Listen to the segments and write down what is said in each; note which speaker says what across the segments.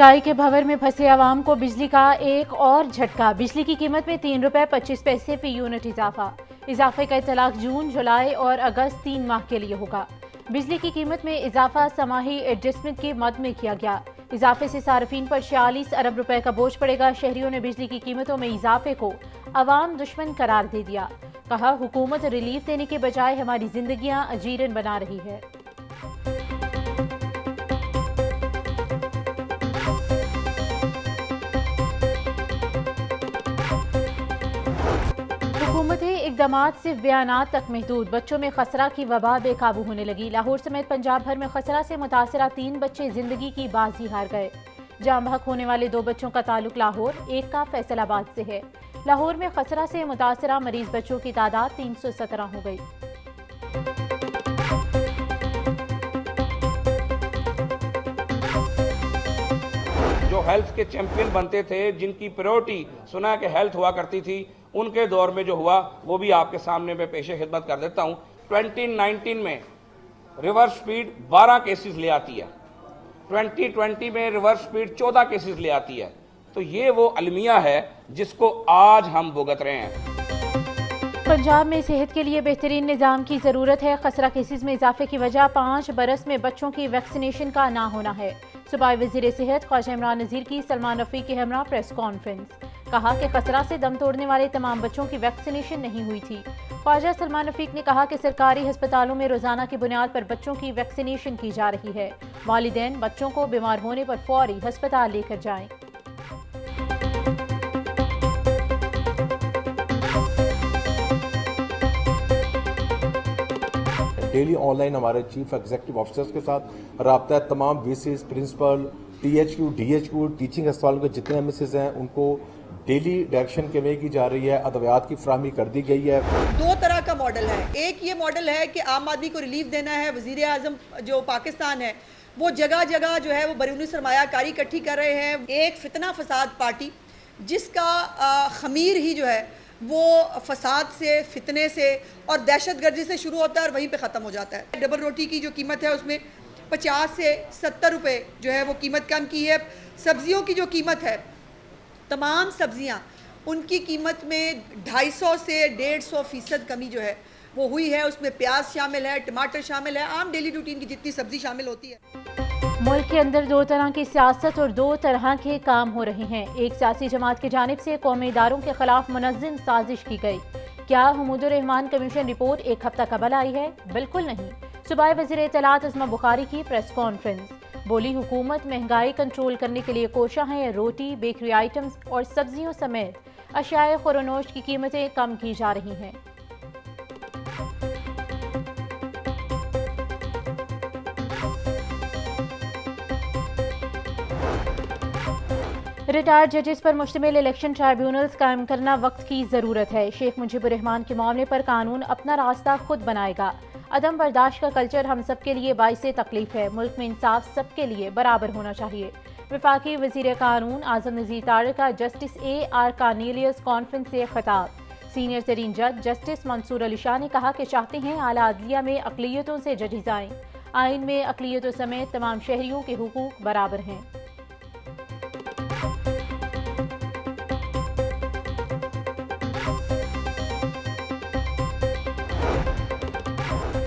Speaker 1: महंगाई के भंवर में फंसे आवाम को बिजली का एक और झटका। बिजली की कीमत में ₹3.25 फी यूनिट इजाफे का इतलाक जून, जुलाई और अगस्त 3 माह के लिए होगा। बिजली की कीमत में इजाफा समाही एडजस्टमेंट की मद में किया गया। इजाफे से सार्फिन पर 46 अरब रुपए का बोझ पड़ेगा। शहरियों ने बिजली की कीमतों में इजाफे को अवाम दुश्मन करार दे दिया। कहा, हुकूमत रिलीफ देने के बजाय हमारी जिंदगियां अजीरन बना रही है। हुकूमती इक़दामात सिर्फ बयानात तक महदूद। बच्चों में खसरा की वबा बेकाबू होने लगी। लाहौर समेत पंजाब भर में खसरा से मुतासरा 3 बच्चे जिंदगी की बाजी हार गए। जाम बहक होने वाले 2 बच्चों का ताल्लुक लाहौर, एक का फैसलाबाद से है। लाहौर में खसरा से मुतासरा मरीज बच्चों की तादाद 317 हो गई।
Speaker 2: जो हेल्थ के चैंपियन बनते थे, जिनकी प्रायोरिटी सुना कि हेल्थ हुआ करती थी, उनके दौर में जो हुआ वो भी आपके सामने मैं पेशे खिदमत कर देता हूँ। 2019 में रिवर्स स्पीड 12 केसेस ले आती है, 2020 में रिवर्स स्पीड 14 केसेस ले आती है। तो ये वो अलमिया है जिसको आज हम भुगत रहे हैं।
Speaker 1: पंजाब में सेहत के लिए बेहतरीन निज़ाम की ज़रूरत है। खसरा केसेस में इजाफे की वजह 5 बरस में बच्चों की वैक्सीनेशन का ना होना है। सूबाई वज़ीर सेहत ख्वाजा इमरान नज़ीर की सलमान रफ़ी के हमरा प्रेस कॉन्फ्रेंस। कहा कि खसरा से दम तोड़ने वाले तमाम बच्चों की वैक्सीनेशन नहीं हुई थी। ख्वाजा सलमान रफ़ीक ने कहा कि सरकारी अस्पतालों में रोजाना की बुनियाद पर बच्चों की वैक्सीनेशन की जा रही है। वालिदैन बच्चों को बीमार होने पर फौरी अस्पताल लेकर जाएं।
Speaker 3: डेली ऑनलाइन हमारे चीफ एग्जीक्यूटिव ऑफिसर्स के साथ रब्ता है। तमाम VCs, principal, THQ, DHQ, teaching अस्पतालों के जितने एमएसएस हैं उनको डेली डायरेक्शन कन्वे की जा रही है। अद्वियात की फराहमी कर दी गई है।
Speaker 4: 2 तरह का मॉडल है। एक ये मॉडल है कि आम आदमी को रिलीफ देना है। वजीर आजम जो पाकिस्तान है वो जगह जगह जो है वो बैरूनी सरमायाकारी इकट्ठी कर रहे हैं। एक फितना फसाद पार्टी जिसका खमीर ही जो है वो फसाद से, फितने से और दहशतगर्दी से शुरू होता है और वहीं पे ख़त्म हो जाता है। डबल रोटी की जो कीमत है उसमें 50 से 70 रुपये जो है वो कीमत कम की है। सब्जियों की जो कीमत है, तमाम सब्जियां उनकी कीमत में 250 से 150% कमी जो है वो हुई है। उसमें प्याज शामिल है, टमाटर शामिल है, आम डेली रूटीन की जितनी सब्जी शामिल होती है।
Speaker 1: मुल्क के अंदर 2 तरह की सियासत और 2 तरह के काम हो रहे हैं। एक सियासी जमात की जानिब से कौमी इदारों के खिलाफ मुनज़्ज़म साजिश की गई। क्या हमीदुर रहमान कमीशन रिपोर्ट एक हफ्ता कबल आई है? बिल्कुल नहीं। सूबाई वज़ीर इत्तलात अज़मा बुखारी की प्रेस कॉन्फ्रेंस। बोली, हुकूमत महंगाई कंट्रोल करने के लिए कोशा है। रोटी, बेकरी आइटम्स और सब्जियों समेत अशियाए खुरनोश की कीमतें कम की जा रही हैं। रिटायर्ड जजेस पर मुश्तमिल इलेक्शन ट्राइब्यूनल्स कायम करना वक्त की ज़रूरत है। शेख मुजीबुर रहमान के मामले पर कानून अपना रास्ता खुद बनाएगा। अदम बर्दाश्त का कल्चर हम सब के लिए बाइसे तकलीफ है। मुल्क में इंसाफ सबके लिए बराबर होना चाहिए। वफाकी वज़ीर कानून आज़म नज़ीर तारिक का जस्टिस AR कार्नेलियस कॉन्फ्रेंस से खिताब। सीनियर तरीन जज जस्टिस मंसूर अली शाह ने कहा कि चाहते हैं आला अदलिया में अक़लियतों से जजेस आएँ। आइन में अक़लियतों समेत तमाम शहरियों के हुकूक बराबर हैं।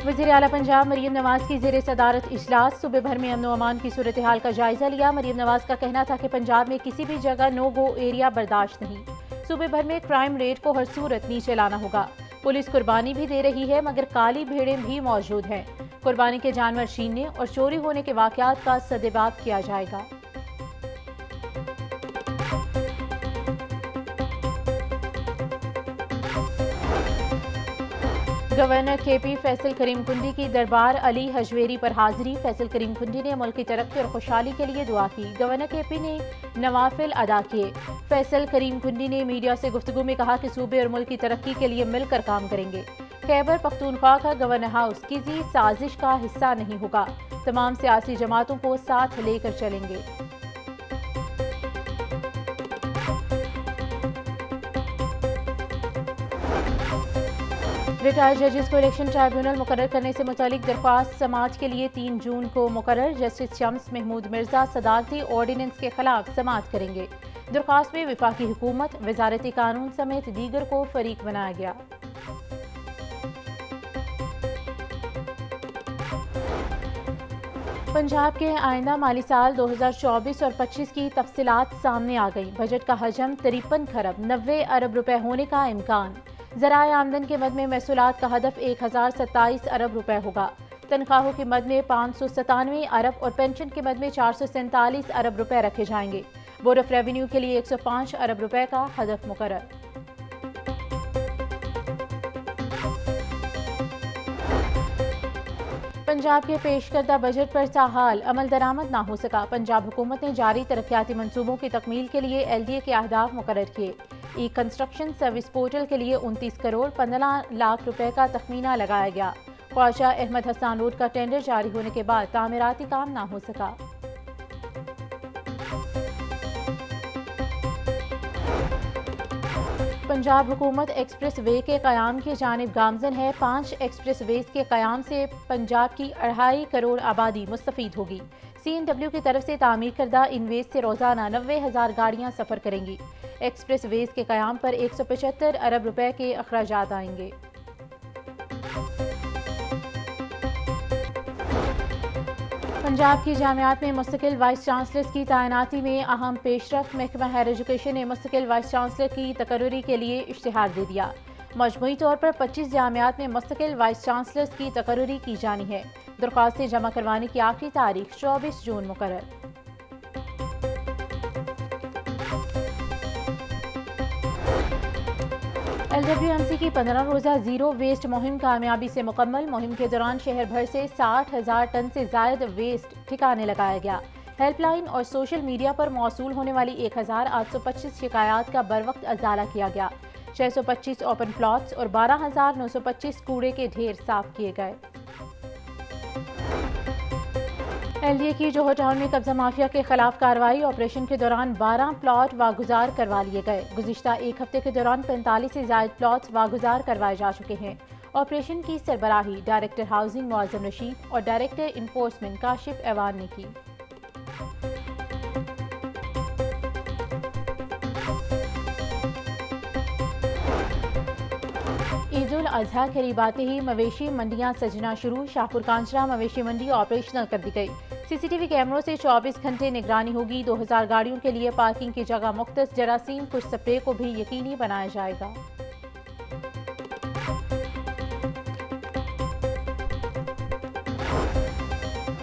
Speaker 1: वज़ीर आला पंजाब मरीम नवाज की ज़ेर सदारत इजलास। सूबे भर में अमन व अमान की सूरत हाल का जायजा लिया। मरीम नवाज का कहना था कि पंजाब में किसी भी जगह नो गो एरिया बर्दाश्त नहीं। सूबे भर में क्राइम रेट को हर सूरत नीचे लाना होगा। पुलिस कुर्बानी भी दे रही है मगर काली भेड़ें भी मौजूद हैं। कुर्बानी के जानवर छीनने और चोरी होने के वाक़यात का सदेबाब किया जाएगा। गवर्नर KP फैसल करीम कुंडी की दरबार अली हजवेरी पर हाजिरी। फैसल करीम कुंडी ने मुल्क की तरक्की और खुशहाली के लिए दुआ की। गवर्नर KP ने नवाफिल अदा किए। फैसल करीम कुंडी ने मीडिया से गुफ्तगू में कहा कि सूबे और मुल्क की तरक्की के लिए मिलकर काम करेंगे। खैबर पख्तूनख्वा का गवर्नर हाउस किसी साजिश का हिस्सा नहीं होगा। तमाम सियासी जमातों को साथ लेकर चलेंगे। रिटायर्ड जजेस को इलेक्शन ट्राइब्यूनल मुकर्रर करने से मुतालिक दरख्वास्त समाअत के लिए 3 जून को मुकर्रर। जस्टिस शम्स महमूद मिर्जा सदारती ऑर्डिनेंस के खिलाफ समाअत करेंगे। दरख्वास्त में वफाकी हुकूमत, वजारती कानून समेत दीगर को फरीक बनाया गया। पंजाब के आइंदा माली साल 2024 और 25 की तफसीलात सामने आ गई। बजट का हजम 53 खरब 90 अरब रुपए होने का इम्कान। ज़राए आमदन के मद में महसूलात का हदफ 1027 अरब रुपए होगा। तनख्वाहों के मद में 597 अरब और पेंशन के मद में 447 अरब रुपए रखे जाएंगे। बोर्ड ऑफ रेवेन्यू के लिए 105 अरब रुपए का हदफ मुकर्रर। पंजाब के पेश करदा बजट पर ताहाल अमल दरामद ना हो सका। पंजाब हुकूमत ने जारी तरक्याती मंसूबों की तकमील के लिए LDA के अहदाफ मुकर्रर किए। ई कंस्ट्रक्शन सर्विस पोर्टल के लिए 29 करोड़ 15 लाख रुपए का तखमीना लगाया गया। ख्वाजा अहमद हसन रोड का टेंडर जारी होने के बाद तामीराती काम ना हो सका। पंजाब हुकूमत एक्सप्रेस वे के क़याम की जानिब गामजन है। 5 एक्सप्रेस वेज के क़याम से पंजाब की 2.5 करोड़ आबादी मुस्तफ़ीद होगी। CNW की तरफ से तामीर करदा इन वेज से रोज़ाना 90,000 गाड़ियाँ सफ़र करेंगी। एक्सप्रेस वेज के क़याम पर 175 अरब रुपए के अखराजात आएंगे। पंजाब की जामियात में मुस्तकिल वाइस चांसलर्स की तैनाती में अहम पेशरफ। महकमा हायर एजुकेशन ने मुस्तकिल वाइस चांसलर की तकर्री के लिए इश्तिहार दे दिया। मजमूई तौर पर 25 जामियात में मुस्तकिल वाइस चांसलर्स की तकर्री की जानी है। दरख्वास्तें जमा करवाने की आखिरी तारीख 24 जून मुकर्रर। LWMC की 15 रोज़ा जीरो वेस्ट मुहिम कामयाबी से मुकम्मल। मुहिम के दौरान शहर भर से 60,000 टन से ज़ायद वेस्ट ठिकाने लगाया गया। हेल्पलाइन और सोशल मीडिया पर मौसूल होने वाली 1825 शिकायत का बरवक्त अजाला किया गया। 625 ओपन प्लॉट्स और 12,925 कूड़े के ढेर साफ किए गए। LDA की जोहर टाउन में कब्जा माफिया के खिलाफ कार्रवाई। ऑपरेशन के दौरान 12 प्लॉट वागुजार करवा लिए गए। गुज़िश्ता एक हफ्ते के दौरान 45 से ज़ायद प्लॉट्स वागुजार करवाए जा चुके हैं। ऑपरेशन की सरबराही डायरेक्टर हाउसिंग मुअज़्ज़म रशीद और डायरेक्टर इन्फोर्समेंट काशिफ एवान ने की। ईद उल अजहा करीब आते ही मवेशी मंडियां सजना शुरू। शाहपुर कांचरा मवेशी मंडी ऑपरेशनल कर दी गई। CCTV कैमरों से 24 घंटे निगरानी होगी। 2000 गाड़ियों के लिए पार्किंग की जगह मुख्तस। जरासीम कुछ स्प्रे को भी यकीनी बनाया जाएगा।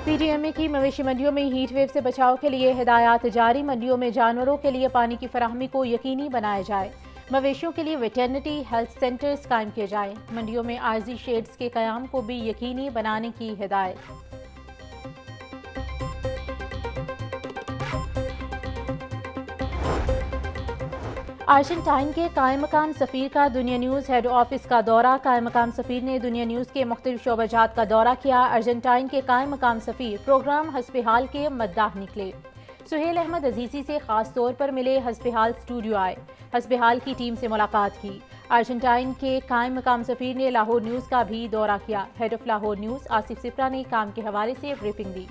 Speaker 1: PDMA की मवेशी मंडियों में हीट वेव से बचाव के लिए हिदायत जारी। मंडियों में जानवरों के लिए पानी की फराहमी को यकीनी बनाया जाए। मवेशियों के लिए वेटरनिटी हेल्थ सेंटर्स कायम किए जाएं। मंडियों में आर्जी शेड्स के क़याम को भी यकीनी बनाने की हिदायत। अर्जेंटाइन के कायम मकाम सफ़ीर का दुनिया न्यूज़ हेड ऑफिस का दौरा। कायम मकाम सफ़ीर ने दुनिया न्यूज़ के मुख्तलिफ शोबाजात का दौरा किया। अर्जेंटाइन के कायम मकाम सफ़ीर प्रोग्राम हस्बे-हाल के मद्दाह निकले। सुहेल अहमद अजीज़ी से खास तौर पर मिले। हस्बे-हाल स्टूडियो आए। हस्बे-हाल की टीम से मुलाकात की। अर्जेंटाइन के कायम मकाम सफ़ीर ने लाहौर न्यूज़ का भी दौरा किया। Head of Lahore news Asif Shipra ने काम के हवाले से ब्रीफिंग दी।